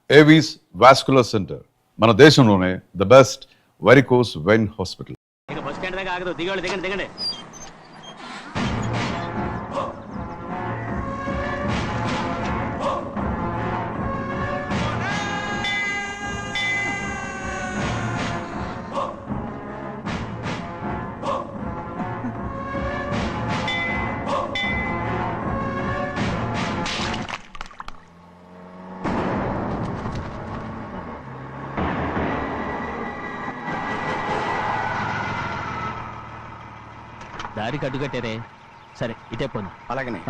Avis vascular centre, మన దేశంలోనే the best varicose vein hospital. Bus stand దాకా ఆగదు, దిగండి. దారికి అడ్డుకట్టారే, సరే ఇటే పోను. అలాగనే.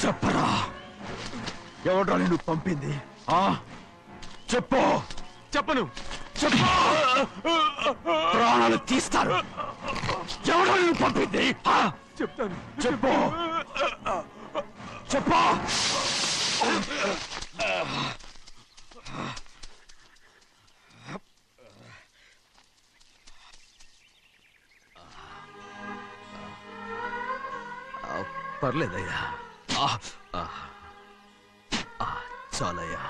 చెప్పరా, ఎవడ్రా నిన్ను పంపింది? చెప్పు. చెప్పను. చెప్పు, ప్రాణాలు తీస్తారు. ఎవడ్రా నిన్ను పంపింది? చెప్తాను. చెప్పు. చెప్పు. పర్లేదయ్యా, చాలయ్యా.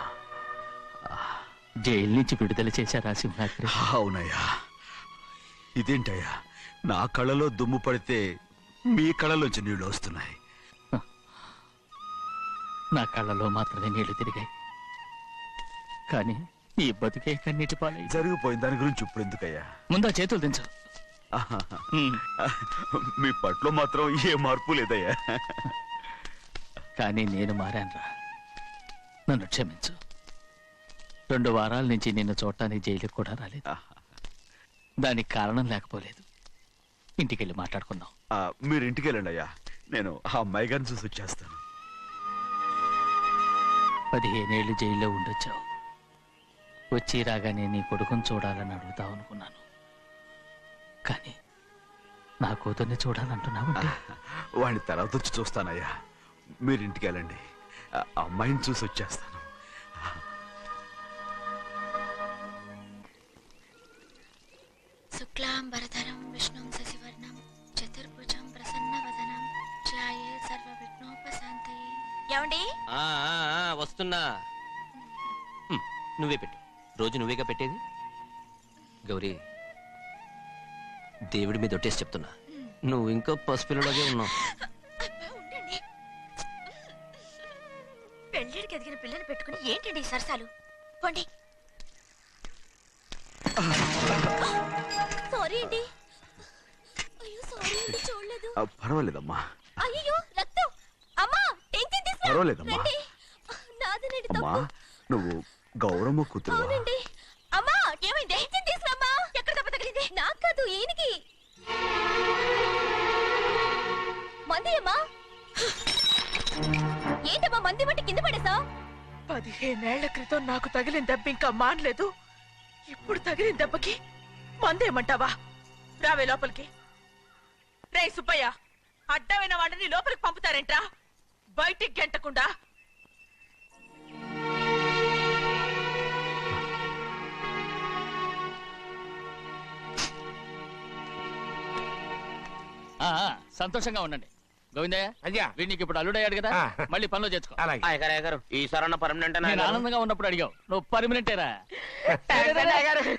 జైలు నుంచి విడుదల చేశారా సింహాద్రి? అవునయ్యా. ఇదేంటయ్యా, నా కళ్ళలో దుమ్ము పడితే మీ కళ్ళలోంచి నీళ్లు వస్తున్నాయి. నా కళ్ళలో మాత్రమే నీళ్లు తిరిగాయి, కానీ ఈ బతుకే కన్నీటి పాలై జరిగిపోయింది. దాని గురించి ఇప్పుడు ఎందుకయ్యా? ముందా చేతులు దించు. మీ పట్లో మాత్రం ఏ మార్పు లేదయ్యా. కానీ నేను మారానురా, నన్ను క్షమించు. 2 వారాల నుంచి నిన్ను చూడటానికి జైలుకి కూడా రాలేదు. దానికి కారణం లేకపోలేదు. ఇంటికెళ్ళి మాట్లాడుకున్నాం. మీరు ఇంటికి వెళ్ళండి అయ్యా, నేను ఆ అమ్మాయి గారిని చూసి వచ్చేస్తాను. 15 ఏళ్ళు జైల్లో ఉండొచ్చావు. వచ్చి రాగానే నీ కొడుకుని చూడాలని అడుగుతావు అనుకున్నాను, కానీ నా కూతుర్ని చూడాలంటున్నావంటే వాడిని తర్వాత వచ్చి చూస్తానయ్యా. మీరు ఇంటికి వెళ్ళండి, అమ్మాయిని చూసి వచ్చేస్తాను. శుక్లాంబరధరం విష్ణుం శశివర్ణం చతుర్భుజం ప్రసన్నవదనం చేస్తున్నా. నువ్వే పెట్టు. రోజు నువ్వేగా పెట్టేది. గౌరీ, దేవుడి మీద ఒట్టేసి చెప్తున్నా, నువ్వు ఇంకా పసిపిల్లలాగే ఉన్నావు. పెళ్ళిడికి ఎదిగిన పిల్లని పెట్టుకుని ఏంటండి ఈ సరసాలు? పోండి. సారీ అండి. అయ్యో సారీ అండి, చూడలేదు. పర్వాలేదమ్మా. అయ్యో రక్తం. అమ్మా టెన్షన్ తీసుకో. పర్వాలేదమ్మా. రండి. నాదనండి అమ్మా, తప్పు. నువ్వు గౌరమ్మ కూతురు. అవునండి. అమ్మా ఏమైంది? టెన్షన్ తీసుకురామ్మా. ఎక్కడ దెబ్బ తగిలింది? నాకు కాదు, ఈయనకి. మంది అమ్మా. ఏంటమ్మా మంది బట్టి కింద పడేసా? 15 ఏళ్ల క్రితం నాకు తగిలిన దెబ్బ ఇంకా మానలేదు. ఇప్పుడు తగిలిన దెబ్బకి మందేమంటావా? రావే లోపలికి. రే సుబ్బయ్య, అడ్డమైన వాడిని లోపలికి పంపుతారేంట్రా? బయటికి గెంటకుండా. సంతోషంగా ఉండండి. గోవిందయ్య, అయ్యా, వీడికి ఇప్పుడు అల్లుడయ్యాడు కదా, మళ్ళీ పనిలో చేర్చుకో. అలాగే. ఈసారన్న పర్మనెంట్ నేను ఆనందంగా ఉన్నప్పుడు అడిగావు, నువ్వు పర్మనెంటేరా.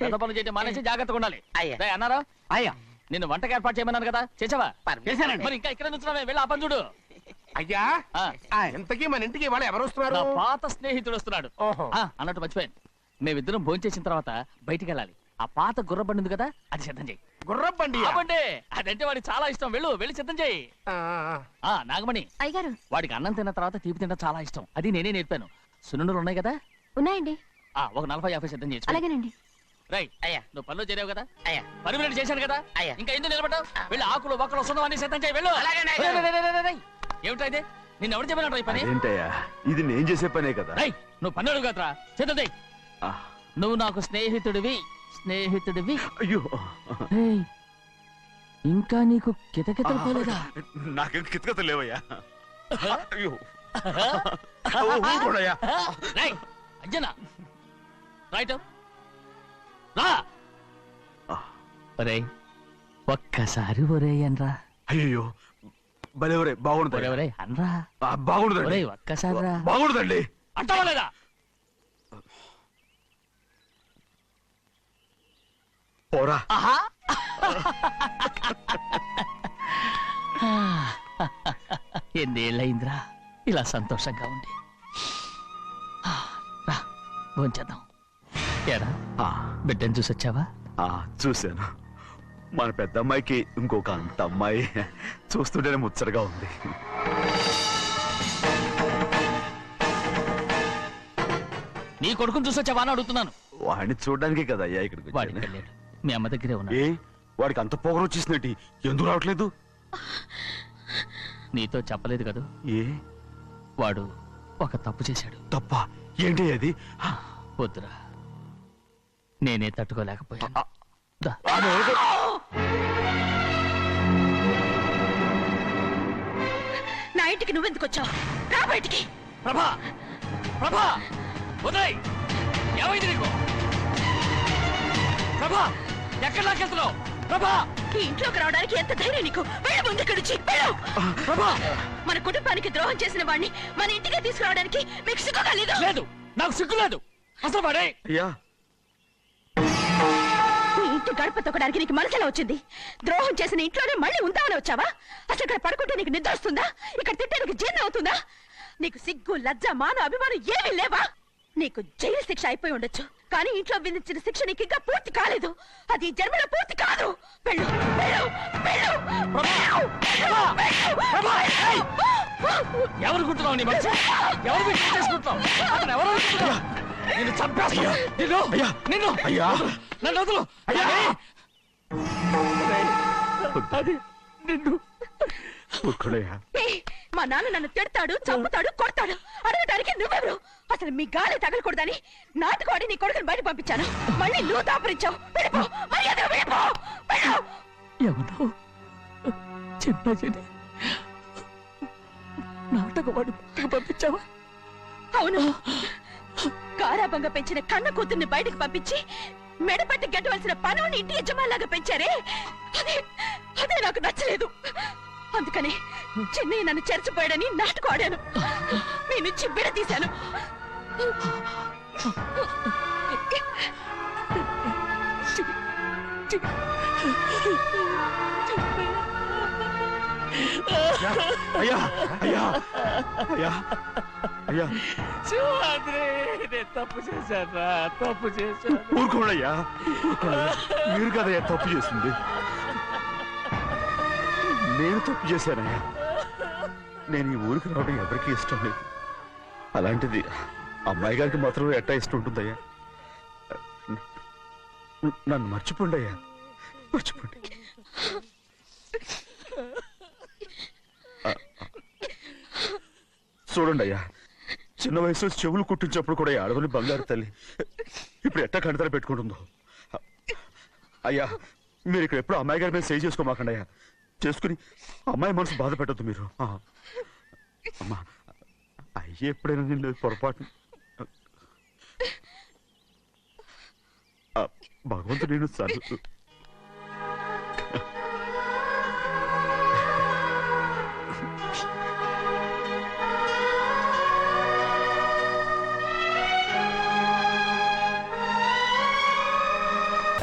పెద్ద పనులు చేయడం మానేసి జాగ్రత్తగా ఉండాలి. రేయ్ అన్నారా? అయ్యా, నిన్ను వంటకి ఏర్పాటు చేయమన్నాను కదా, చేసావా? చేశానండి. మరి ఇంకా ఇక్కడ నుంచున్నావే, వెళ్ళి ఆ పని చూడు. అయ్యా, ఇంతకీ మన ఇంటికి ఇవాళ ఎవరు వస్తున్నారు? నా పాత స్నేహితుడు వస్తున్నాడు. ఓహో. అన్నట్టు మర్చిపోయాను, మేమిద్దరం భోంచేసిన తర్వాత బయటికి వెళ్ళాలి. ఆ పాత గుర్రబండి ఉంది కదా, అది సిద్ధం చేయి. గుర్రబండి. అవ్వండి, అదంటే వాడికి చాలా ఇష్టం. వెళ్ళి సిద్ధం చేయి. నాగమణి, అయ్యగారు. వాడికి అన్నం తిన్న తర్వాత తీపి తినడం చాలా ఇష్టం. అది నేనే నేర్పాను. సున్నుండలు ఉన్నాయి కదా? ఉన్నాయండి. ఒక 40-50 సిద్ధం చేసి. అలాగేనండి. రై అయ్యా, నువ్వు పనిలో చేరావు కదా, అయ్యా, పర్మినెంట్ చేశాను కదా, అయ్యా, ఇంకా ఎందుకు నిలబడ్డావు? వెళ్ళి ఆకులు ఒక్కలు వస్తుందో అన్ని సిద్ధం చేయి. వెళ్ళు. ఏమిటా ఇది? నిన్ను ఎవరు చెప్పినట్టు ఈ పని? ఏంటయ్యా, ఇది నేను చేసే పనే కదా. రై నువ్వు పన్నుడు కదరా, సిద్ధం చేయి. నువ్వు నాకు స్నేహితుడివి. అయ్యో, ఏయ్, ఇంకా నీకు కితకితలు పోలేదా? నాకేం కితకత లేవయ్యా. అయ్యో, ఊరుకోడయ్యా. రేయ్ అంజనా, రైట్ రా. ఒరేయ్ ఒక్కసారి ఒరేయ్ అనరా. అయ్యో, భలే ఒరే, బాగుంటుంది. ఒరేయ్ అనరా. బాగుండదండి. ఒరేయ్ ఒక్కసారి రా. బాగుండదండి. అంటావా లేదా? పోరా. ఎన్నేళ్ళయిందిరా ఇలా సంతోషంగా ఉండి. రా భోంచేద్దాం. ఏరా బిడ్డను చూసొచ్చావా? చూశాను. మన పెద్ద అమ్మాయికి ఇంకొక అంత అమ్మాయి. చూస్తుంటేనే ముచ్చటగా ఉంది. నీ కొడుకుని చూసొచ్చావా అని అడుగుతున్నాను. వాడిని చూడడానికి కదా అయ్యా ఇక్కడికి వాడికి వచ్చాను. వెళ్ళాడు, మీ అమ్మ దగ్గరే ఉన్నాడు. ఏ వాడికి అంత పొగరు వచ్చేసినట్టు ఎందుకు రావట్లేదు? నీతో చెప్పలేదు కదా, ఏ వాడు ఒక తప్పు చేశాడు. తప్ప ఏంటి అది? వద్దురా, నేనే తట్టుకోలేకపోయాను. దా. నా ఇంటికి నువ్వెందుకు వచ్చావు? రా బయటికి. ప్రభా, ప్రభా, వదిలేయ్. ఏమైంది నీకు? ప్రభా, ఎక్కడ లాకెళ్తున్నావు? ప్రభా, ఈ ఇంట్లోకి రావడానికి ఎంత ధైర్యం నీకు? వెళ్ళు ముందు ఇక్కడి నుంచి, వెళ్ళు. ప్రభా, మన కుటుంబానికి ద్రోహం చేసిన వాడిని మన ఇంటికి తీసుకురావడానికి మీకు సిగ్గుగా లేదు? లేదు, నాకు సిగ్గు లేదు. అసలు వాడే అయ్యా, ఈ ఇంటి గడప తొక్కడానికి నీకు మనసులా వచ్చింది? ద్రోహం చేసిన ఇంట్లోనే మళ్ళీ ఉందామని వచ్చావా? అసలు ఇక్కడ పడుకుంటే నీకు నిద్ర వస్తుందా? ఇక్కడ తింటే నీకు జీర్ణం అవుతుందా? నీకు సిగ్గు, లజ్జ, మాన, అభిమానం ఏమీ లేవా? నీకు జైలు శిక్ష అయిపోయి ఉండొచ్చు, కానీ ఇంట్లో విధించిన శిక్ష నీకు ఇంకా పూర్తి కాలేదు. అది ఈ జన్మలో పూర్తి కాదు. వెళ్ళు, వెళ్ళు, వెళ్ళు, ఎవరు కుట్టున్నావు? నీ మంచి ఎవరు చేసుకుంటున్నావు? అతను ఎవరు అనుకుంటున్నావు? నిన్ను చంపేస్తా. నిన్ను అయ్యా, నన్ను వదులు. అది నిన్ను. ఊరుకోడయ్యా. ఏయ్, మా నాన్న నన్ను తిడతాడు, చంపుతాడు, కొడతాడు. అడగడానికి నువ్వెవరు? అసలు మీ గాలి తగలకూడదని నాటుకోడి నీ కొడుకుని బయట పంపించాను. మళ్ళీ నువ్వు దాపరించావు. వెళ్ళిపో, మర్యాదగా వెళ్ళిపో, వెళ్ళు. ఎవరు చిన్న చెడి నాటకవాడు పంపించావా? అవును, గారాబంగా పెంచిన కన్న కూతుర్ని బయటకు పంపించి మెడపట్టి గెట్టవలసిన పనుని ఇంటి యజమానిలాగా పెంచారే, అదే నాకు నచ్చలేదు. అందుకని చిన్నయ్య నన్ను చెరచిపోయాడని నాటుకోడాను. మీ నుంచి విడదీశాను. అయ్యా అయ్యా అయ్యా అయ్యా శివాద్రి నేను తప్పు చేశాను తప్పు చేశాను. ఊరుకోడయ్యా మీరు కదయ్యా తప్పు చేసింది, నేను తప్పు చేశానయ్యా. నేను ఈ ఊరికి రావడం ఎవరికి ఇష్టం లేదు, అలాంటిది అమ్మాయి గారికి మాత్రం ఎట్టా ఇష్టం ఉంటుందయ్యా. నన్ను మర్చిపోండి అయ్యా, మర్చిపోండి. చూడండి అయ్యా, చిన్న వయసులో చెవులు కుట్టించినప్పుడు కూడా ఈ ఆడవని బంగారు తల్లి ఇప్పుడు ఎట్టా కంటతర పెట్టుకుంటుందో. అయ్యా మీరు ఇక్కడ ఎప్పుడు అమ్మాయి గారి మీద సేవ్ చేసుకోమాకండి అయ్యా, చేసుకుని అమ్మాయి మనసు బాధ పెట్టద్దు మీరు. అమ్మా అయ్యే ఎప్పుడైనా నేను పొరపాటు భగవంతుడు నేను సర్దు.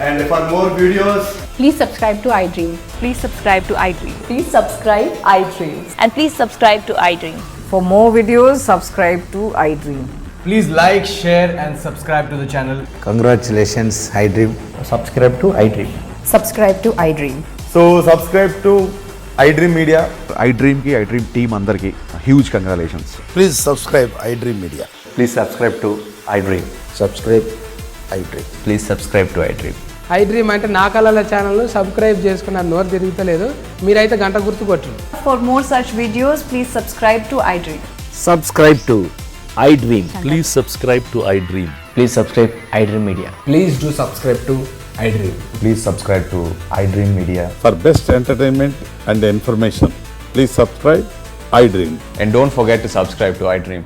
And for more videos, Please subscribe to iDream. Please subscribe to iDream. Please subscribe iDream. And please subscribe to iDream. For more videos, subscribe to iDream. please like, share, and subscribe to the channel. Congratulations, iDream. Subscribe to iDream. Subscribe to iDream. So subscribe to iDream Media. iDream కి iDream team అందరికి huge congratulations. Please subscribe iDream Media. Please subscribe to iDream. Subscribe iDream. Please subscribe to iDream. iDream అంటే నా కళల channel subscribe చేసుకున్న నోరు తిరుగుతలేదు, మీరైతే గంట గుర్తు కొట్టండి. For more such videos, please subscribe to iDream. Subscribe to iDream. Please subscribe to iDream. Please subscribe iDream Media. Please do subscribe to iDream. Please subscribe to iDream Media. For best entertainment and information, please subscribe iDream. And don't forget to subscribe to iDream.